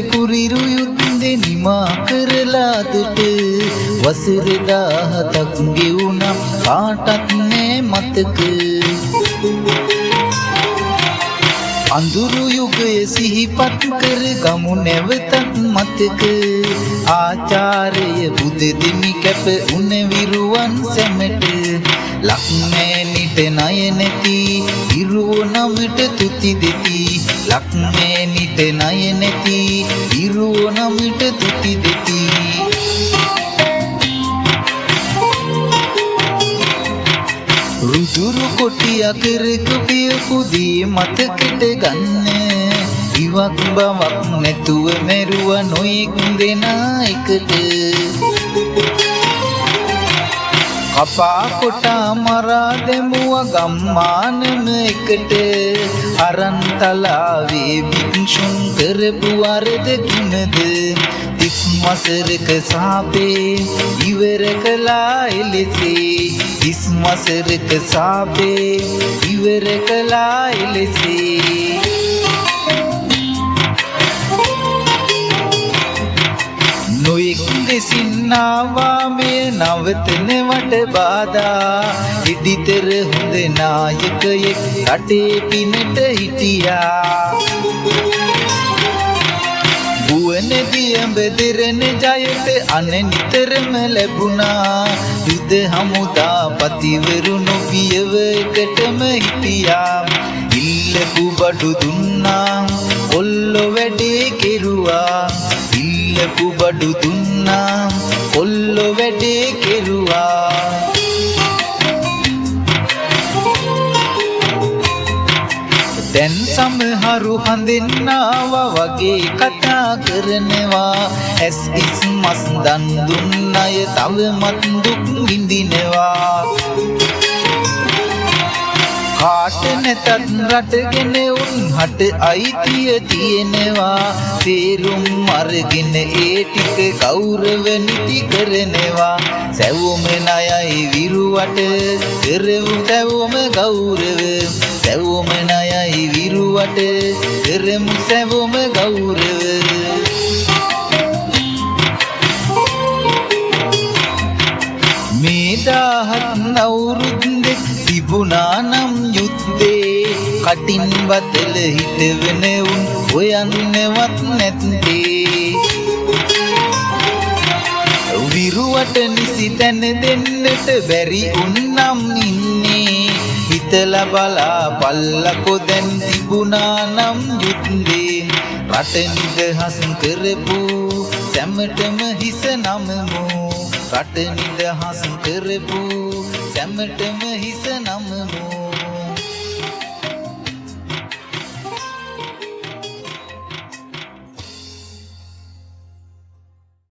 කුරිරු යුද්ධේ නිමා කරලා දුට වසර 17ක් ගෙවුණා කාටත් නෑ මතක අඳුරු යුගයේ සිහිපත් කර ගමු නැවතත් මතක ආචාර්ය බුදු දෙමි කැප උන විරුවන් සැමට ලක්මෑනිට ණය නැති ඉරුව නමට තුති දෙති ලක්මෑනිට ණය නැති ඉරුව නමට තුති දෙති රුදුරු කොටි අකරක පියපු දී මතකෙට ගන්න ඉවක් බවක් නැතුව මෙරුව නොයෙක් දෙනා එකට කපා කොටා මරා දෙමුව ගම්මානම එකට අරන්තලාවේ භික්ෂුන් කරපු වරද කිනද 30 වසරක සාපේ ඉවර කළා එලෙසේ 30 වසරක සාපේ ඉවර කළා එලෙසේ නොයෙක් දෙසින්නාවා මේ නවතනවට බාධා ඉදිතර හොඳ නායකයෙක් රටේ පිනට හිටියා බුවනදියඹ දෙරණ ජයට අන නිතරම ලැබුණා යුද හමුදා පතිවරු නොපියව එකටම හිටියා ඉල්ලපු බඩු දුන්නා කොල්ලෝ වැඩේ කෙරුවා ඉල්ලපු බඩු දුන්නා කොල්ලෝ වැඩේ කෙරුවා දැන් සමහරු හඳින්නාවා වගේ කතා කරනවා ඇස් ඉස් මස් දන් දුන්න අය තවමත් දුක් විඳිනවා කාට නැතත් රටගෙන උන් හට අයිතිය තියෙනවා තේරුම් අරගෙන ඒ ටික ගෞරව නිති කරනවා සැවොම ණයයි විරුවට කරමු සැවොම ගෞරව සැවොම ණයයි විරුවට කරමු සැවොම ගෞරව මේ 17 අවුරුද්දේ තිබුණා නම් යුද්ධේ කටින් බදල හිටවෙන උන් හොයන්නවත් නැත්තේ විරුවට නිසි තැන දෙන්නට බැරි උන්නම් ඉන්නේ හිතලා බලා පල්ලකෝ දැන් තිබුණා නම් යුද්ධේ රට නිදහස් කරපු සැමටම හිස නමමු රට නිදහස් කරපු සැමටම හිස නමමු